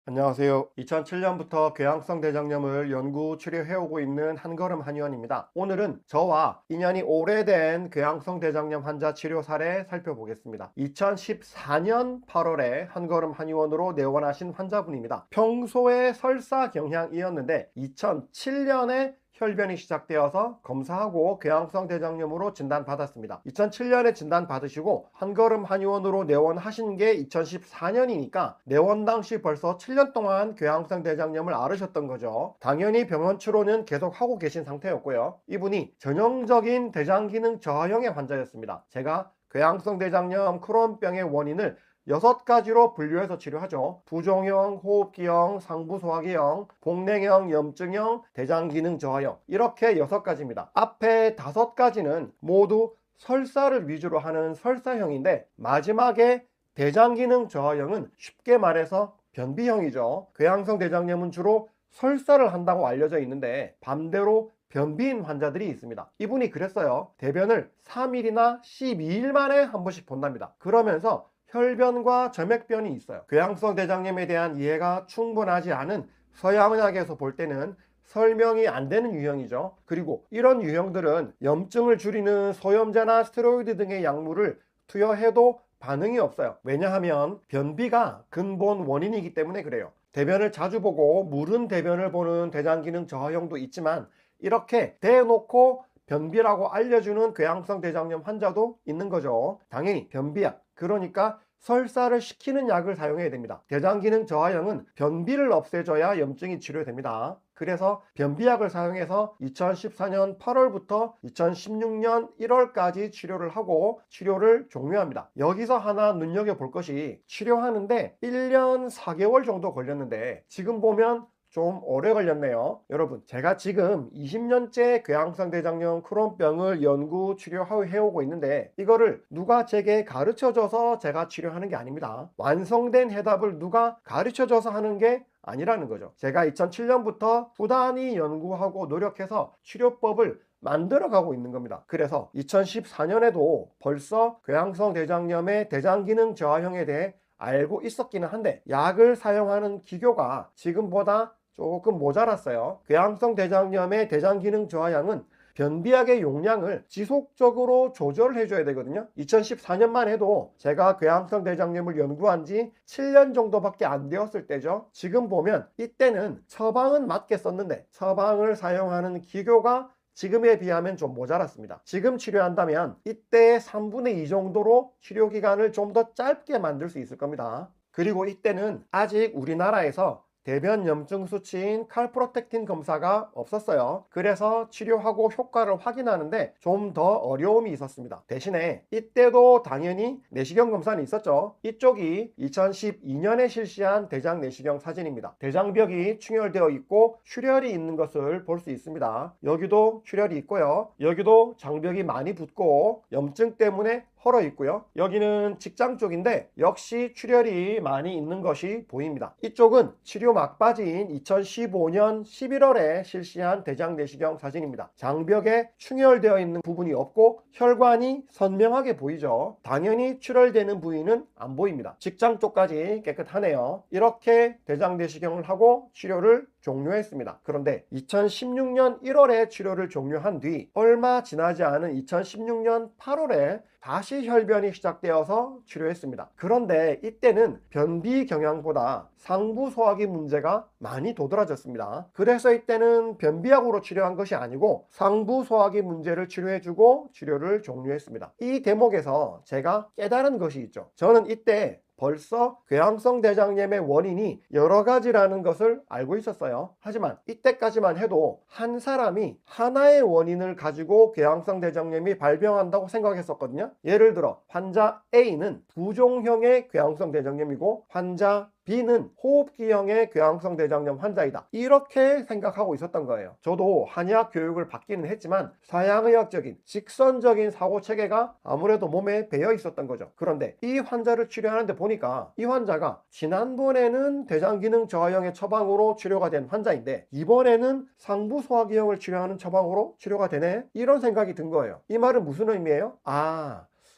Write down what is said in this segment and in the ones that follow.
안녕하세요. 2007년부터 궤양성 대장염을 연구 치료해오고 있는 한걸음 한의원입니다. 오늘은 저와 인연이 오래된 궤양성 대장염 환자 치료 사례 살펴보겠습니다. 2014년 8월에 한걸음 한의원으로 내원하신 환자분입니다. 평소에 설사 경향이었는데 2007년에 혈변이 시작되어서 검사하고 궤양성 대장염으로 진단받았습니다. 2007년에 진단받으시고 한걸음 한의원으로 내원하신 게 2014년이니까 내원 당시 벌써 7년 동안 궤양성 대장염을 앓으셨던 거죠. 당연히 병원 치료는 계속 하고 계신 상태였고요. 이분이 전형적인 대장기능 저하형의 환자였습니다. 제가 궤양성 대장염 크론병의 원인을 6가지로 분류해서 치료하죠. 부종형, 호흡기형, 상부소화기형, 복냉형, 염증형, 대장기능 저하형, 이렇게 6가지입니다. 앞에 5가지는 모두 설사를 위주로 하는 설사형인데, 마지막에 대장기능 저하형은 쉽게 말해서 변비형이죠. 궤양성 대장염은 주로 설사를 한다고 알려져 있는데 반대로 변비인 환자들이 있습니다. 이분이 그랬어요. 대변을 3일이나 12일 만에 한 번씩 본답니다. 그러면서 혈변과 점액변이 있어요. 궤양성 대장염에 대한 이해가 충분하지 않은 서양의학에서 볼 때는 설명이 안 되는 유형이죠. 그리고 이런 유형들은 염증을 줄이는 소염제나 스테로이드 등의 약물을 투여해도 반응이 없어요. 왜냐하면 변비가 근본 원인이기 때문에 그래요. 대변을 자주 보고 무른 대변을 보는 대장기능 저하형도 있지만, 이렇게 대놓고 변비라고 알려주는 궤양성 대장염 환자도 있는 거죠. 당연히 변비약, 그러니까 설사를 시키는 약을 사용해야 됩니다. 대장기능 저하형은 변비를 없애줘야 염증이 치료됩니다. 그래서 변비약을 사용해서 2014년 8월부터 2016년 1월까지 치료를 하고 치료를 종료합니다. 여기서 하나 눈여겨볼 것이, 치료하는데 1년 4개월 정도 걸렸는데 지금 보면 좀 오래 걸렸네요. 여러분, 제가 지금 20년째 궤양성 대장염 크론병을 연구 치료해오고 있는데, 이거를 누가 제게 가르쳐줘서 제가 치료하는 게 아닙니다. 완성된 해답을 누가 가르쳐줘서 하는 게 아니라는 거죠. 제가 2007년부터 부단히 연구하고 노력해서 치료법을 만들어가고 있는 겁니다. 그래서 2014년에도 벌써 궤양성 대장염의 대장기능 저하형에 대해 알고 있었기는 한데, 약을 사용하는 기교가 지금보다 조금 모자랐어요. 궤양성 대장염의 대장기능 저하형은 변비약의 용량을 지속적으로 조절해 줘야 되거든요. 2014년만 해도 제가 궤양성 대장염을 연구한 지 7년 정도밖에 안 되었을 때죠. 지금 보면 이때는 처방은 맞게 썼는데 처방을 사용하는 기교가 지금에 비하면 좀 모자랐습니다. 지금 치료한다면 이때의 3분의 2 정도로 치료 기간을 좀 더 짧게 만들 수 있을 겁니다. 그리고 이때는 아직 우리나라에서 대변 염증 수치인 칼프로텍틴 검사가 없었어요. 그래서 치료하고 효과를 확인하는데 좀 더 어려움이 있었습니다. 대신에 이때도 당연히 내시경 검사는 있었죠. 이쪽이 2012년에 실시한 대장 내시경 사진입니다. 대장벽이 충혈되어 있고 출혈이 있는 것을 볼 수 있습니다. 여기도 출혈이 있고요. 여기도 장벽이 많이 붓고 염증 때문에 헐어 있고요. 여기는 직장 쪽인데 역시 출혈이 많이 있는 것이 보입니다. 이쪽은 치료 막바지인 2015년 11월에 실시한 대장 내시경 사진입니다. 장벽에 충혈되어 있는 부분이 없고 혈관이 선명하게 보이죠. 당연히 출혈되는 부위는 안 보입니다. 직장 쪽까지 깨끗하네요. 이렇게 대장 내시경을 하고 치료를 종료했습니다. 그런데 2016년 1월에 치료를 종료한 뒤 얼마 지나지 않은 2016년 8월에 다시 혈변이 시작되어서 치료했습니다. 그런데 이때는 변비 경향보다 상부 소화기 문제가 많이 도드라졌습니다. 그래서 이때는 변비약으로 치료한 것이 아니고 상부 소화기 문제를 치료해주고 치료를 종료했습니다. 이 대목에서 제가 깨달은 것이 있죠. 저는 이때 벌써 궤양성 대장염의 원인이 여러 가지라는 것을 알고 있었어요. 하지만 이때까지만 해도 한 사람이 하나의 원인을 가지고 궤양성 대장염이 발병한다고 생각했었거든요. 예를 들어 환자 A는 부종형의 궤양성 대장염이고 환자 B는 호흡기형의 궤양성 대장염 환자이다, 이렇게 생각하고 있었던 거예요. 저도 한의학 교육을 받기는 했지만 서양의학적인 직선적인 사고체계가 아무래도 몸에 배어 있었던 거죠. 그런데 이 환자를 치료하는데 보니까 이 환자가 지난번에는 대장기능 저하형의 처방으로 치료가 된 환자인데 이번에는 상부소화기형을 치료하는 처방으로 치료가 되네, 이런 생각이 든 거예요. 이 말은 무슨 의미예요?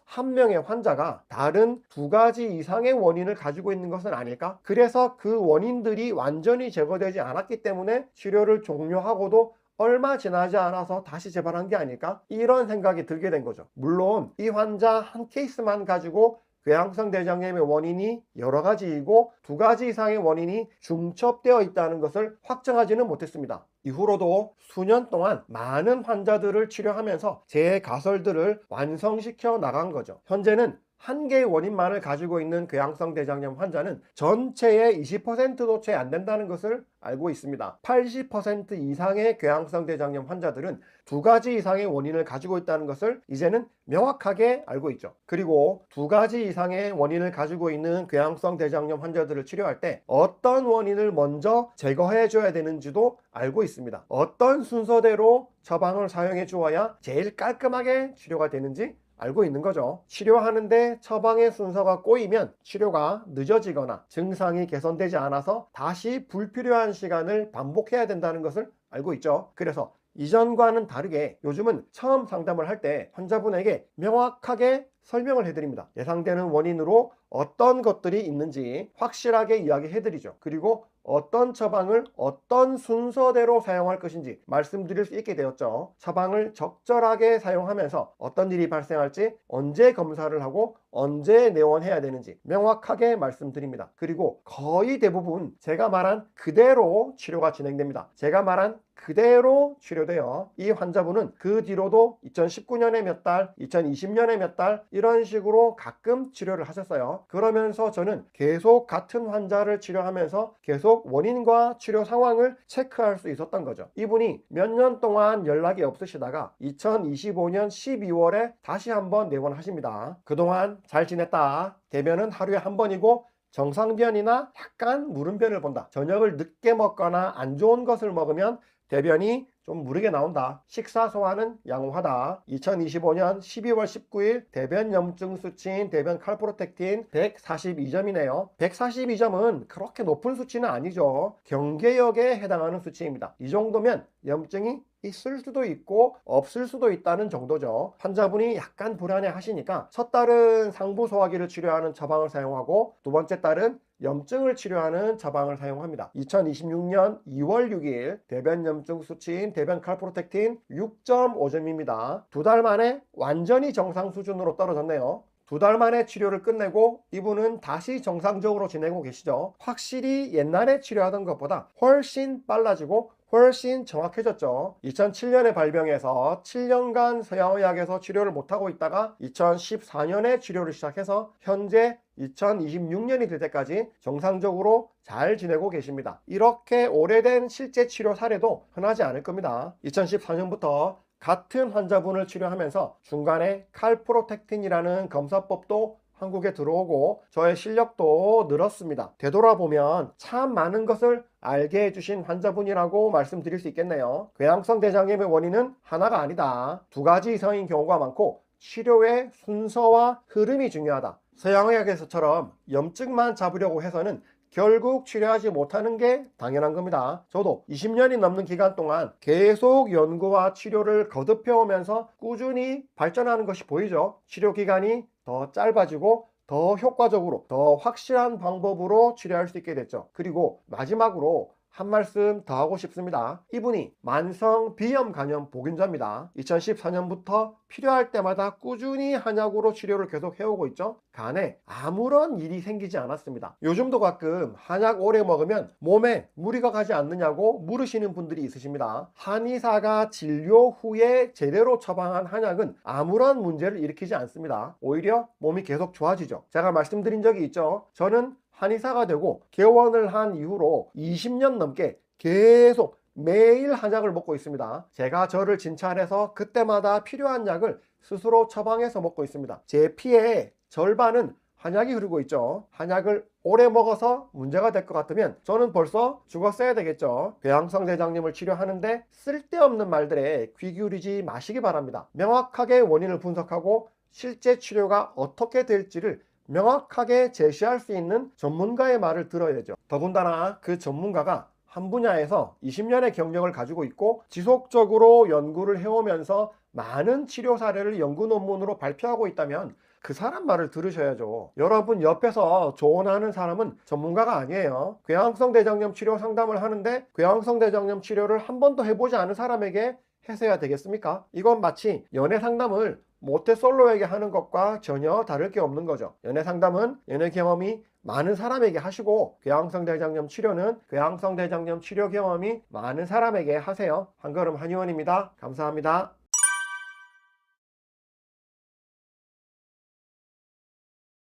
한 명의 환자가 다른 두 가지 이상의 원인을 가지고 있는 것은 아닐까? 그래서 그 원인들이 완전히 제거되지 않았기 때문에 치료를 종료하고도 얼마 지나지 않아서 다시 재발한 게 아닐까? 이런 생각이 들게 된 거죠. 물론 이 환자 한 케이스만 가지고 궤양성 대장염의 원인이 여러 가지이고 두 가지 이상의 원인이 중첩되어 있다는 것을 확정하지는 못했습니다. 이후로도 수년 동안 많은 환자들을 치료하면서 제 가설들을 완성시켜 나간 거죠. 현재는 한 개의 원인만을 가지고 있는 궤양성 대장염 환자는 전체의 20%도 채 안 된다는 것을 알고 있습니다. 80% 이상의 궤양성 대장염 환자들은 두 가지 이상의 원인을 가지고 있다는 것을 이제는 명확하게 알고 있죠. 그리고 두 가지 이상의 원인을 가지고 있는 궤양성 대장염 환자들을 치료할 때 어떤 원인을 먼저 제거해 줘야 되는지도 알고 있습니다. 어떤 순서대로 처방을 사용해 주어야 제일 깔끔하게 치료가 되는지 알고 있는 거죠. 치료하는데 처방의 순서가 꼬이면 치료가 늦어지거나 증상이 개선되지 않아서 다시 불필요한 시간을 반복해야 된다는 것을 알고 있죠. 그래서 이전과는 다르게 요즘은 처음 상담을 할 때 환자분에게 명확하게 설명을 해드립니다. 예상되는 원인으로 어떤 것들이 있는지 확실하게 이야기해드리죠. 그리고 어떤 처방을 어떤 순서대로 사용할 것인지 말씀드릴 수 있게 되었죠. 처방을 적절하게 사용하면서 어떤 일이 발생할지, 언제 검사를 하고 언제 내원해야 되는지 명확하게 말씀드립니다. 그리고 거의 대부분 제가 말한 그대로 치료가 진행됩니다. 제가 말한 그대로 치료돼요. 이 환자분은 그 뒤로도 2019년에 몇 달, 2020년에 몇 달 이런 식으로 가끔 치료를 하셨어요. 그러면서 저는 계속 같은 환자를 치료하면서 계속 원인과 치료 상황을 체크할 수 있었던 거죠. 이분이 몇 년 동안 연락이 없으시다가 2025년 12월에 다시 한번 내원하십니다. 그동안 잘 지냈다. 대변은 하루에 한 번이고 정상변이나 약간 무름변을 본다. 저녁을 늦게 먹거나 안 좋은 것을 먹으면 대변이 좀 무르게 나온다. 식사 소화는 양호하다. 2025년 12월 19일 대변 염증 수치인 대변 칼프로텍틴 142점이네요. 142점은 그렇게 높은 수치는 아니죠. 경계역에 해당하는 수치입니다. 이 정도면 염증이 있을 수도 있고 없을 수도 있다는 정도죠. 환자분이 약간 불안해 하시니까 첫 달은 상부 소화기를 치료하는 처방을 사용하고 두 번째 달은 염증을 치료하는 처방을 사용합니다. 2026년 2월 6일 대변 염증 수치인 대변 칼프로텍틴 6.5점입니다. 두 달 만에 완전히 정상 수준으로 떨어졌네요. 두 달 만에 치료를 끝내고 이분은 다시 정상적으로 지내고 계시죠. 확실히 옛날에 치료하던 것보다 훨씬 빨라지고 훨씬 정확해졌죠. 2007년에 발병해서 7년간 서양의학에서 치료를 못하고 있다가 2014년에 치료를 시작해서 현재 2026년이 될 때까지 정상적으로 잘 지내고 계십니다. 이렇게 오래된 실제 치료 사례도 흔하지 않을 겁니다. 2014년부터 같은 환자분을 치료하면서 중간에 칼프로텍틴이라는 검사법도 한국에 들어오고 저의 실력도 늘었습니다. 되돌아보면 참 많은 것을 알게 해주신 환자분이라고 말씀드릴 수 있겠네요. 궤양성 대장염의 원인은 하나가 아니다. 두 가지 이상인 경우가 많고 치료의 순서와 흐름이 중요하다. 서양의학에서처럼 염증만 잡으려고 해서는 결국 치료하지 못하는 게 당연한 겁니다. 저도 20년이 넘는 기간 동안 계속 연구와 치료를 거듭해오면서 꾸준히 발전하는 것이 보이죠. 치료 기간이 더 짧아지고 더 효과적으로 더 확실한 방법으로 치료할 수 있게 됐죠. 그리고 마지막으로 한 말씀 더 하고 싶습니다. 이분이 만성 비염 간염 보균자입니다. 2014년부터 필요할 때마다 꾸준히 한약으로 치료를 계속 해오고 있죠. 간에 아무런 일이 생기지 않았습니다. 요즘도 가끔 한약 오래 먹으면 몸에 무리가 가지 않느냐고 물으시는 분들이 있으십니다. 한의사가 진료 후에 제대로 처방한 한약은 아무런 문제를 일으키지 않습니다. 오히려 몸이 계속 좋아지죠. 제가 말씀드린 적이 있죠. 저는 한의사가 되고 개원을 한 이후로 20년 넘게 계속 매일 한약을 먹고 있습니다. 제가 저를 진찰해서 그때마다 필요한 약을 스스로 처방해서 먹고 있습니다. 제 피의 절반은 한약이 흐르고 있죠. 한약을 오래 먹어서 문제가 될 것 같으면 저는 벌써 죽었어야 되겠죠. 궤양성 대장염을 치료하는데 쓸데없는 말들에 귀 기울이지 마시기 바랍니다. 명확하게 원인을 분석하고 실제 치료가 어떻게 될지를 명확하게 제시할 수 있는 전문가의 말을 들어야죠. 더군다나 그 전문가가 한 분야에서 20년의 경력을 가지고 있고 지속적으로 연구를 해오면서 많은 치료 사례를 연구 논문으로 발표하고 있다면 그 사람 말을 들으셔야죠. 여러분 옆에서 조언하는 사람은 전문가가 아니에요. 궤양성 대장염 치료 상담을 하는데 궤양성 대장염 치료를 한 번도 해보지 않은 사람에게 해서야 되겠습니까? 이건 마치 연애 상담을 모태솔로에게 하는 것과 전혀 다를 게 없는 거죠. 연애 상담은 연애 경험이 많은 사람에게 하시고 궤양성 대장염 치료는 궤양성 대장염 치료 경험이 많은 사람에게 하세요. 한걸음 한의원입니다. 감사합니다.